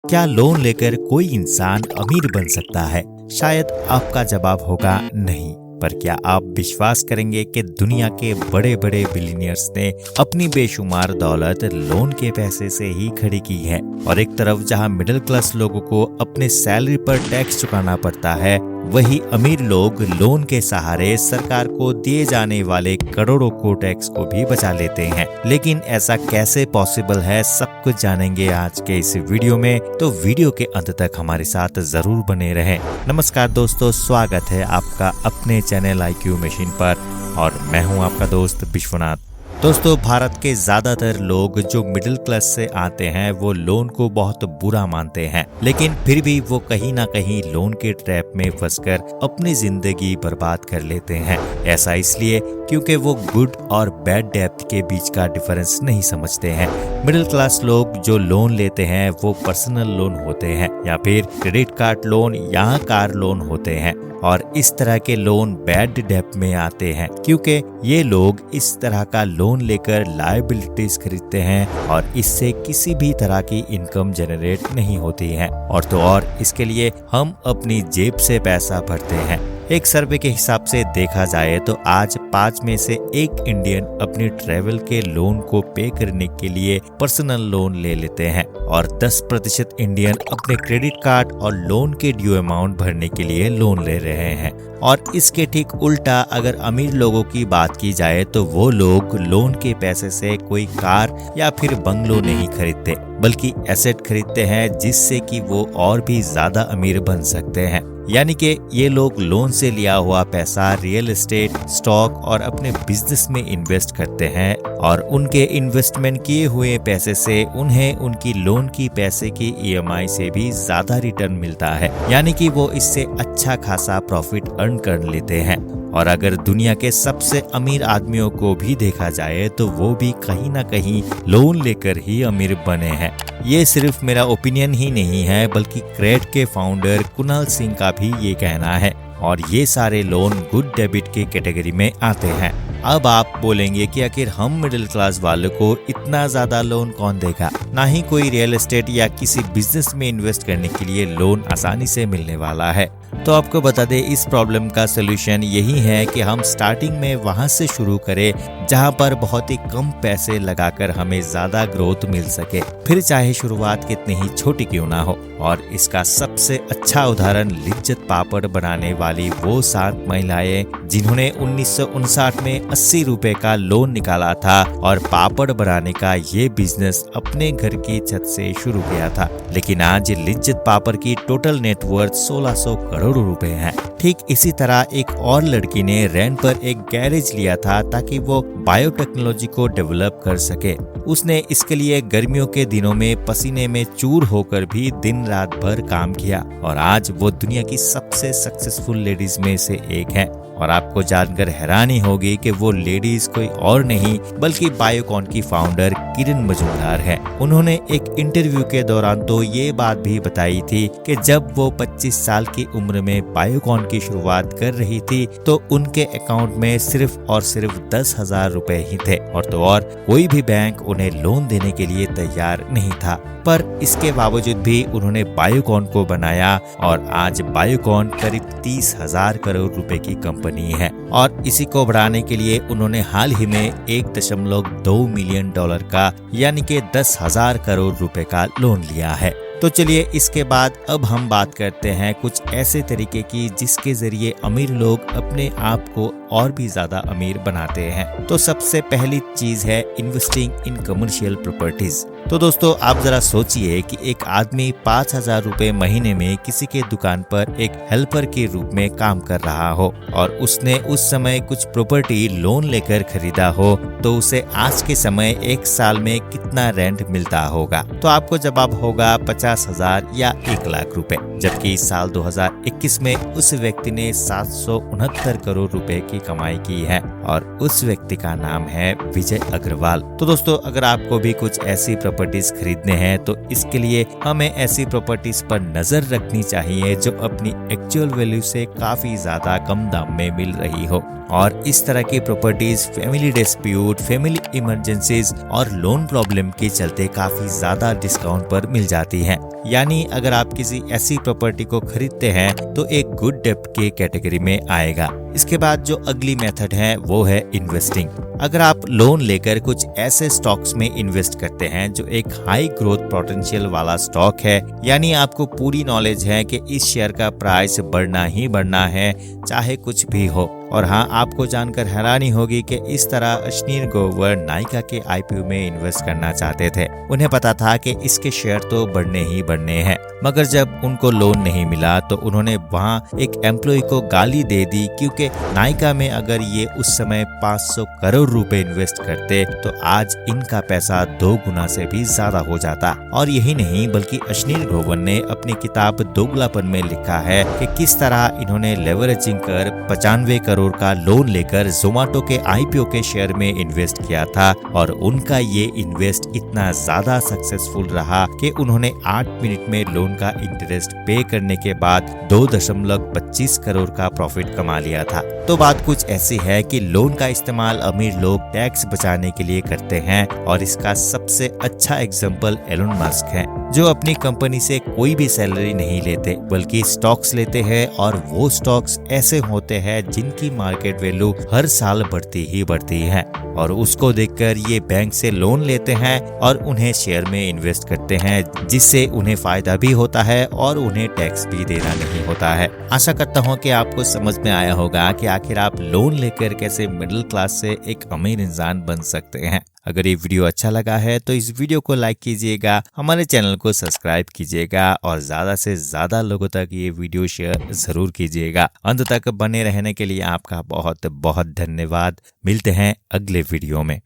क्या लोन लेकर कोई इंसान अमीर बन सकता है? शायद आपका जवाब होगा नहीं। पर क्या आप विश्वास करेंगे कि दुनिया के बड़े बड़े बिलियनियर्स ने अपनी बेशुमार दौलत लोन के पैसे से ही खड़ी की है? और एक तरफ जहां मिडिल क्लास लोगों को अपने सैलरी पर टैक्स चुकाना पड़ता है, वही अमीर लोग लोन के सहारे सरकार को दिए जाने वाले करोड़ों को टैक्स को भी बचा लेते हैं। लेकिन ऐसा कैसे पॉसिबल है, सब कुछ जानेंगे आज के इस वीडियो में, तो वीडियो के अंत तक हमारे साथ जरूर बने रहें। नमस्कार दोस्तों, स्वागत है आपका अपने चैनल IQ मशीन पर और मैं हूं आपका दोस्त विश्वनाथ। दोस्तों, भारत के ज्यादातर लोग जो मिडिल क्लास से आते हैं वो लोन को बहुत बुरा मानते हैं, लेकिन फिर भी वो कहीं ना कहीं लोन के ट्रैप में फंसकर अपनी जिंदगी बर्बाद कर लेते हैं। ऐसा इसलिए क्योंकि वो गुड और बैड डेब्ट के बीच का डिफरेंस नहीं समझते हैं। मिडिल क्लास लोग जो लोन लेते हैं वो पर्सनल लोन होते हैं या फिर क्रेडिट कार्ड लोन या कार लोन होते हैं, और इस तरह के लोन बैड डेब्ट में आते हैं क्योंकि ये लोग इस तरह का लोन लेकर लायबिलिटीज खरीदते हैं और इससे किसी भी तरह की इनकम जनरेट नहीं होती है। और तो और इसके लिए हम अपनी जेब से पैसा भरते हैं। एक सर्वे के हिसाब से देखा जाए तो आज 5 में से 1 इंडियन अपने ट्रेवल के लोन को पे करने के लिए पर्सनल लोन ले लेते हैं और 10% इंडियन अपने क्रेडिट कार्ड और लोन के ड्यू अमाउंट भरने के लिए लोन ले रहे हैं। और इसके ठीक उल्टा अगर अमीर लोगों की बात की जाए तो वो लोग लोन के पैसे से कोई कार या फिर बंगलो नहीं खरीदते, बल्कि एसेट खरीदते हैं जिससे कि वो और भी ज्यादा अमीर बन सकते हैं। यानी कि ये लोग लोन से लिया हुआ पैसा रियल एस्टेट, स्टॉक और अपने बिजनेस में इन्वेस्ट करते हैं और उनके इन्वेस्टमेंट किए हुए पैसे से उन्हें उनकी लोन की पैसे की EMI से भी ज्यादा रिटर्न मिलता है। यानी कि वो इससे अच्छा खासा प्रॉफिट अर्न कर लेते हैं। और अगर दुनिया के सबसे अमीर आदमियों को भी देखा जाए तो वो भी कहीं ना कहीं लोन लेकर ही अमीर बने हैं। ये सिर्फ मेरा ओपिनियन ही नहीं है, बल्कि क्रेड के फाउंडर कुणाल सिंह का भी ये कहना है। और ये सारे लोन गुड डेबिट के कैटेगरी में आते हैं। अब आप बोलेंगे कि आखिर हम मिडिल क्लास वालों को इतना ज्यादा लोन कौन देगा? ना ही कोई रियल एस्टेट या किसी बिजनेस में इन्वेस्ट करने के लिए लोन आसानी से मिलने वाला है। तो आपको बता दें, इस प्रॉब्लम का सलूशन यही है कि हम स्टार्टिंग में वहां से शुरू करें जहां पर बहुत ही कम पैसे लगाकर हमें ज्यादा ग्रोथ मिल सके, फिर चाहे शुरुआत कितनी ही छोटी क्यों ना हो। और इसका सबसे अच्छा उदाहरण लिज्जत पापड़ बनाने वाली वो 7 महिलाएं जिन्होंने 1959 में 80 रुपए का लोन निकाला था और पापड़ बनाने का ये बिजनेस अपने घर की छत से शुरू किया था। लेकिन आज लिज्जत पापड़ की टोटल नेटवर्थ 1600 करोड़ रुपए है। ठीक इसी तरह एक और लड़की ने रेंट पर एक गैरेज लिया था ताकि वो बायोटेक्नोलॉजी को डेवलप कर सके। उसने इसके लिए गर्मियों के दिनों में पसीने में चूर होकर भी दिन रात भर काम किया और आज वो दुनिया की सबसे सक्सेसफुल लेडीज में से एक है। और आपको जानकर हैरानी होगी कि वो लेडीज कोई और नहीं बल्कि बायोकॉन की फाउंडर किरण मजूमदार है। उन्होंने एक इंटरव्यू के दौरान तो ये बात भी बताई थी कि जब वो 25 साल की उम्र में बायोकॉन की शुरुआत कर रही थी तो उनके अकाउंट में सिर्फ और सिर्फ 10,000 रुपए ही थे, और तो और कोई भी बैंक उन्हें लोन देने के लिए तैयार नहीं था। पर इसके बावजूद भी उन्होंने बायोकॉन को बनाया और आज बायोकॉन करीब 30,000 करोड़ रुपए की कंपनी है। और इसी को बढ़ाने के लिए उन्होंने हाल ही में $1.2 मिलियन का यानी कि 10,000 करोड़ रुपए का लोन लिया है। तो चलिए इसके बाद अब हम बात करते हैं कुछ ऐसे तरीके की जिसके जरिए अमीर लोग अपने आप को और भी ज्यादा अमीर बनाते हैं। तो सबसे पहली चीज है इन्वेस्टिंग इन कमर्शियल प्रॉपर्टीज। तो दोस्तों, आप जरा सोचिए कि एक आदमी 5,000 रुपए महीने में किसी के दुकान पर एक हेल्पर के रूप में काम कर रहा हो और उसने उस समय कुछ प्रॉपर्टी लोन लेकर खरीदा हो, तो उसे आज के समय 1 साल में कितना रेंट मिलता होगा? तो आपको जवाब होगा 50,000 या 1 लाख रुपए। जबकि साल 2021 में उस व्यक्ति ने 769 करोड़ रुपए की कमाई की है और उस व्यक्ति का नाम है विजय अग्रवाल। तो दोस्तों, अगर आपको भी कुछ ऐसी प्रॉपर्टीज खरीदने हैं तो इसके लिए हमें ऐसी प्रॉपर्टीज पर नजर रखनी चाहिए जो अपनी एक्चुअल वैल्यू से काफी ज्यादा कम दाम में मिल रही हो। और इस तरह की properties family dispute, family emergencies और लोन प्रॉब्लम के चलते काफी ज्यादा डिस्काउंट पर मिल जाती हैं। यानी अगर आप किसी ऐसी प्रॉपर्टी को खरीदते हैं तो एक गुड डेब्ट के कैटेगरी में आएगा। इसके बाद जो अगली मेथड है वो है इन्वेस्टिंग। अगर आप लोन लेकर कुछ ऐसे स्टॉक्स में इन्वेस्ट करते हैं जो एक हाई ग्रोथ पोटेंशियल वाला स्टॉक है, यानी आपको पूरी नॉलेज है कि इस शेयर का प्राइस बढ़ना ही बढ़ना है चाहे कुछ भी हो। और हाँ, आपको जानकर हैरानी होगी कि इस तरह अश्नीर ग्रोवर नायका के आईपीओ में इन्वेस्ट करना चाहते थे। उन्हें पता था कि इसके शेयर तो बढ़ने ही बढ़ने हैं, मगर जब उनको लोन नहीं मिला तो उन्होंने वहाँ एक एम्प्लॉय को गाली दे दी, क्योंकि नायका में अगर ये उस समय 500 करोड़ रुपए इन्वेस्ट करते तो आज इनका पैसा 2 गुना से भी ज्यादा हो जाता। और यही नहीं बल्कि अश्नीर ग्रोवर ने अपनी किताब दोगलापन में लिखा है कि किस तरह इन्होंने लेवरेजिंग कर 95 करोड़ का लोन लेकर जोमेटो के आईपीओ के शेयर में इन्वेस्ट किया था। और उनका ये इन्वेस्ट इतना ज्यादा सक्सेसफुल रहा कि उन्होंने 8 मिनट में लोन का इंटरेस्ट पे करने के बाद 2.25 करोड़ का प्रॉफिट कमा लिया था। तो बात कुछ ऐसी है कि लोन का इस्तेमाल अमीर लोग टैक्स बचाने के लिए करते हैं, और इसका सबसे अच्छा एग्जाम्पल एलोन मस्क है, जो अपनी कंपनी से कोई भी सैलरी नहीं लेते बल्कि स्टॉक्स लेते हैं। और वो स्टॉक्स ऐसे होते हैं जिनकी मार्केट वैल्यू हर साल बढ़ती ही बढ़ती है, और उसको देखकर ये बैंक से लोन लेते हैं और उन्हें शेयर में इन्वेस्ट करते हैं, जिससे उन्हें फायदा भी होता है और उन्हें टैक्स भी देना नहीं होता है। आशा करता हूँ कि आपको समझ में आया होगा कि आखिर आप लोन लेकर कैसे मिडिल क्लास से एक अमीर इंसान बन सकते हैं। अगर ये वीडियो अच्छा लगा है तो इस वीडियो को लाइक कीजिएगा, हमारे चैनल को सब्सक्राइब कीजिएगा और ज्यादा से ज्यादा लोगों तक ये वीडियो शेयर जरूर कीजिएगा। अंत तक बने रहने के लिए आपका बहुत बहुत धन्यवाद। मिलते हैं अगले वीडियो में।